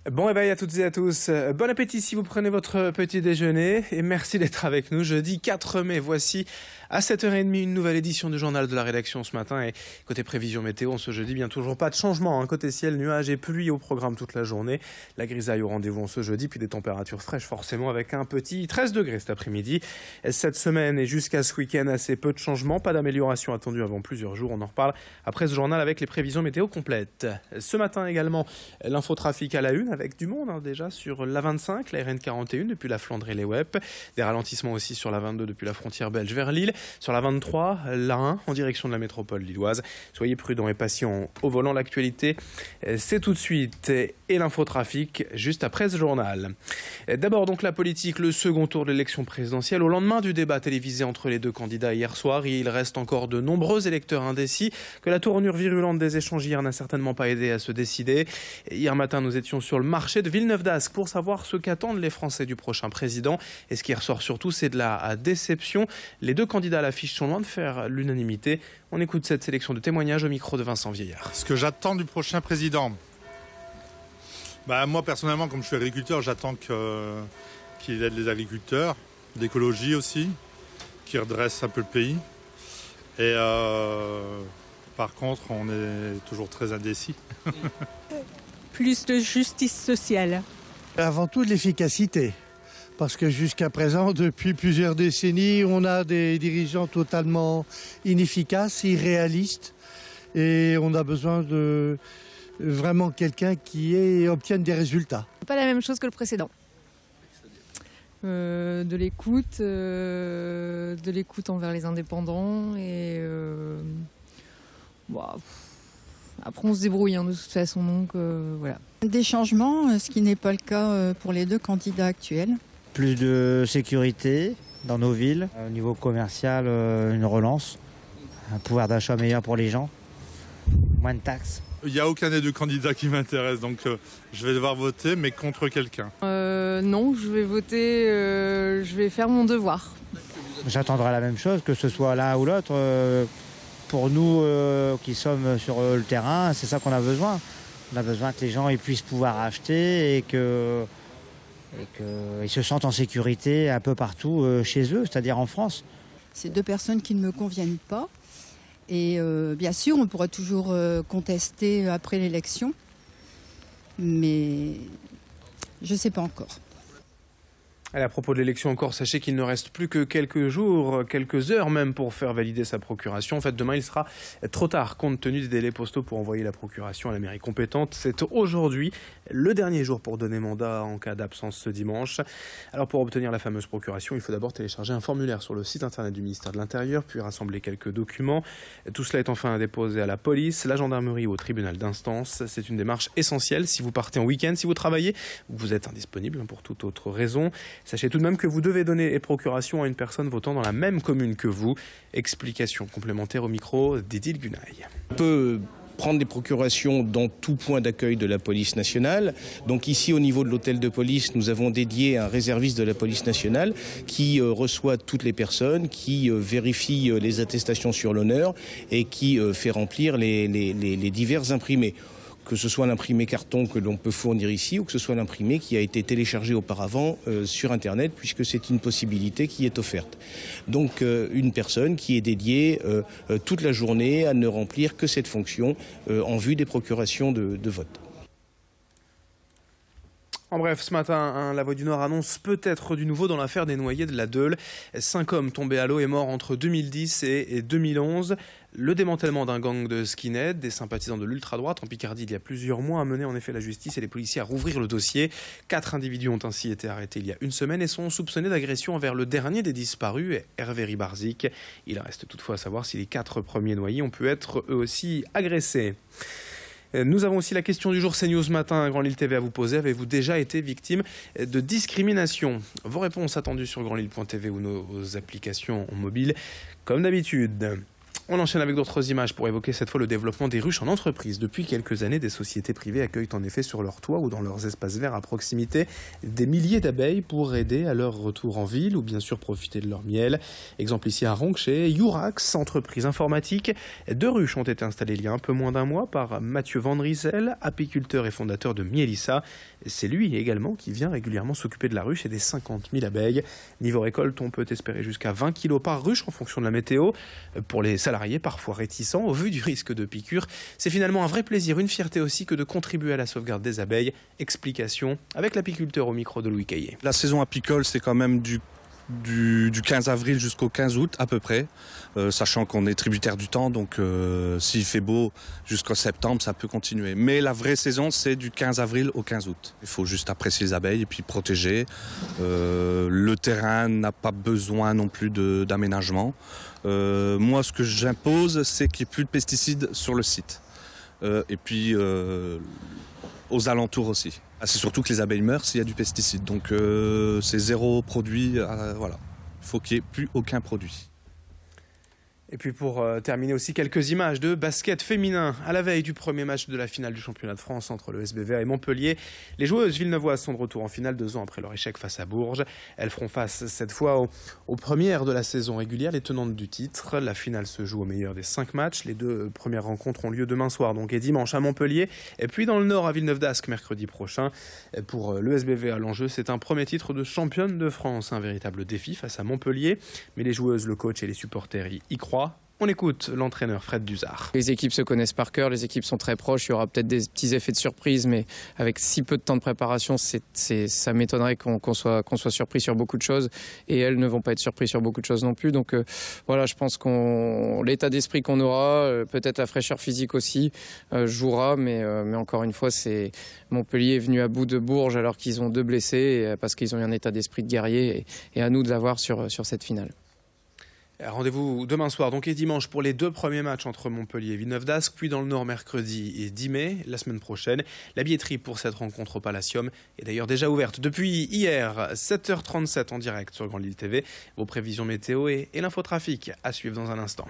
Bon réveil à toutes et à tous. Bon appétit si vous prenez votre petit déjeuner et merci d'être avec nous. Jeudi 4 mai, voici à 7h30 une nouvelle édition du journal de la rédaction ce matin. Et côté prévision météo, ce jeudi, bien toujours pas de changement. Côté ciel, nuages et pluie au programme toute la journée. La grisaille au rendez-vous ce jeudi, puis des températures fraîches forcément avec un petit 13 degrés cet après-midi. Cette semaine et jusqu'à ce week-end, assez peu de changements, pas d'amélioration attendue avant plusieurs jours. On en reparle après ce journal avec les prévisions météo complètes. Ce matin également, l'infotrafic à la une avec du monde déjà sur l'A25, la RN41 depuis la Flandre-et-les-Wep. Des ralentissements aussi sur la 22 depuis la frontière belge vers Lille. Sur la 23, l'A1 en direction de la métropole lilloise. Soyez prudents et patients au volant. L'actualité, c'est tout de suite. Et l'infotrafic juste après ce journal. D'abord donc la politique, le second tour de l'élection présidentielle. Au lendemain du débat télévisé entre les deux candidats hier soir, il reste encore de nombreux électeurs indécis que la tournure virulente des échanges hier n'a certainement pas aidé à se décider. Hier matin, nous étions sur le marché de Villeneuve-d'Ascq pour savoir ce qu'attendent les Français du prochain président. Et ce qui ressort surtout, c'est de la déception. Les deux candidats à l'affiche sont loin de faire l'unanimité. On écoute cette sélection de témoignages au micro de Vincent Vieillard. Ce que j'attends du prochain président, moi personnellement, comme je suis agriculteur, j'attends qu'il aide les agriculteurs, l'écologie aussi, qu'il redresse un peu le pays. Et par contre, on est toujours très indécis. Plus de justice sociale. Avant tout de l'efficacité, parce que jusqu'à présent, depuis plusieurs décennies, on a des dirigeants totalement inefficaces, irréalistes, et on a besoin de vraiment quelqu'un qui obtienne des résultats. Pas la même chose que le précédent. De l'écoute envers les indépendants et après on se débrouille de toute façon, donc voilà. Des changements, ce qui n'est pas le cas pour les deux candidats actuels. Plus de sécurité dans nos villes, au niveau commercial, une relance, un pouvoir d'achat meilleur pour les gens, moins de taxes. Il n'y a aucun des deux candidats qui m'intéresse, donc je vais devoir voter, mais contre quelqu'un. Non, je vais voter, je vais faire mon devoir. J'attendrai la même chose, que ce soit l'un ou l'autre. Pour nous qui sommes sur le terrain, c'est ça qu'on a besoin. On a besoin que les gens puissent pouvoir acheter et qu'ils se sentent en sécurité un peu partout chez eux, c'est-à-dire en France. C'est deux personnes qui ne me conviennent pas. Et bien sûr, on pourra toujours contester après l'élection, mais je ne sais pas encore. À propos de l'élection encore, sachez qu'il ne reste plus que quelques jours, quelques heures même pour faire valider sa procuration. En fait, demain, il sera trop tard compte tenu des délais postaux pour envoyer la procuration à la mairie compétente. C'est aujourd'hui le dernier jour pour donner mandat en cas d'absence ce dimanche. Alors pour obtenir la fameuse procuration, il faut d'abord télécharger un formulaire sur le site internet du ministère de l'Intérieur, puis rassembler quelques documents. Tout cela est enfin déposé à la police, la gendarmerie ou au tribunal d'instance. C'est une démarche essentielle si vous partez en week-end, si vous travaillez ou que vous êtes indisponible pour toute autre raison. Sachez tout de même que vous devez donner procuration à une personne votant dans la même commune que vous. Explication complémentaire au micro d'Edil Gunaï. On peut prendre des procurations dans tout point d'accueil de la police nationale. Donc ici, au niveau de l'hôtel de police, nous avons dédié un réserviste de la police nationale qui reçoit toutes les personnes, qui vérifie les attestations sur l'honneur et qui fait remplir les divers imprimés. Que ce soit l'imprimé carton que l'on peut fournir ici ou que ce soit l'imprimé qui a été téléchargé auparavant sur Internet, puisque c'est une possibilité qui est offerte. Donc une personne qui est dédiée toute la journée à ne remplir que cette fonction en vue des procurations de vote. En bref, ce matin, la Voix du Nord annonce peut-être du nouveau dans l'affaire des noyés de la Deûle. 5 hommes tombés à l'eau et morts entre 2010 et 2011. Le démantèlement d'un gang de skinheads, des sympathisants de l'ultra-droite en Picardie il y a plusieurs mois, a mené en effet la justice et les policiers à rouvrir le dossier. 4 individus ont ainsi été arrêtés il y a une semaine et sont soupçonnés d'agression envers le dernier des disparus, Hervé Ribarzik. Il reste toutefois à savoir si les 4 premiers noyés ont pu être eux aussi agressés. Nous avons aussi la question du jour CNews ce matin, Grand Lille TV à vous poser. Avez-vous déjà été victime de discrimination? Vos réponses attendues sur grandlille.tv ou nos applications mobiles, comme d'habitude. On enchaîne avec d'autres images pour évoquer cette fois le développement des ruches en entreprise. Depuis quelques années, des sociétés privées accueillent en effet sur leur toit ou dans leurs espaces verts à proximité des milliers d'abeilles pour aider à leur retour en ville ou bien sûr profiter de leur miel. Exemple ici à Ronché, Eurax, entreprise informatique. 2 ruches ont été installées il y a un peu moins d'un mois par Mathieu Van Riesel, apiculteur et fondateur de Mielissa. C'est lui également qui vient régulièrement s'occuper de la ruche et des 50 000 abeilles. Niveau récolte, on peut espérer jusqu'à 20 kg par ruche en fonction de la météo. Pour les salariés parfois réticents au vu du risque de piqûre, c'est finalement un vrai plaisir, une fierté aussi que de contribuer à la sauvegarde des abeilles. Explication avec l'apiculteur au micro de Louis Caillé. La saison apicole, c'est quand même du 15 avril jusqu'au 15 août à peu près, sachant qu'on est tributaire du temps, donc s'il fait beau jusqu'au septembre, ça peut continuer. Mais la vraie saison, c'est du 15 avril au 15 août. Il faut juste apprécier les abeilles et puis protéger. Le terrain n'a pas besoin non plus d'aménagement. Moi, ce que j'impose, c'est qu'il n'y ait plus de pesticides sur le site. Et puis aux alentours aussi. C'est surtout que les abeilles meurent s'il y a du pesticide. Donc c'est 0 produit. Voilà. Il faut qu'il n'y ait plus aucun produit. Et puis pour terminer aussi, quelques images de basket féminin. À la veille du premier match de la finale du championnat de France entre le SBV et Montpellier, les joueuses villeneuvoises sont de retour en finale 2 ans après leur échec face à Bourges. Elles feront face cette fois aux premières de la saison régulière, les tenantes du titre. La finale se joue au meilleur des 5 matchs. Les 2 premières rencontres ont lieu demain soir donc et dimanche à Montpellier. Et puis dans le Nord à Villeneuve-d'Ascq mercredi prochain. Pour le SBV à l'enjeu, c'est un premier titre de championne de France. Un véritable défi face à Montpellier. Mais les joueuses, le coach et les supporters y croient. On écoute l'entraîneur Fred Duzard. Les équipes se connaissent par cœur, les équipes sont très proches, il y aura peut-être des petits effets de surprise, mais avec si peu de temps de préparation, ça m'étonnerait qu'on soit surpris sur beaucoup de choses, et elles ne vont pas être surprises sur beaucoup de choses non plus. Donc voilà, je pense l'état d'esprit qu'on aura, peut-être la fraîcheur physique aussi, jouera, mais encore une fois, c'est Montpellier est venu à bout de Bourges alors qu'ils ont 2 blessés, parce qu'ils ont eu un état d'esprit de guerrier, et à nous de l'avoir sur cette finale. Rendez-vous demain soir donc et dimanche pour les 2 premiers matchs entre Montpellier et Villeneuve-d'Ascq, puis dans le Nord mercredi et 10 mai, la semaine prochaine. La billetterie pour cette rencontre au Palacium est d'ailleurs déjà ouverte depuis hier, 7h37 en direct sur Grande Lille TV. Vos prévisions météo et l'infotrafic à suivre dans un instant.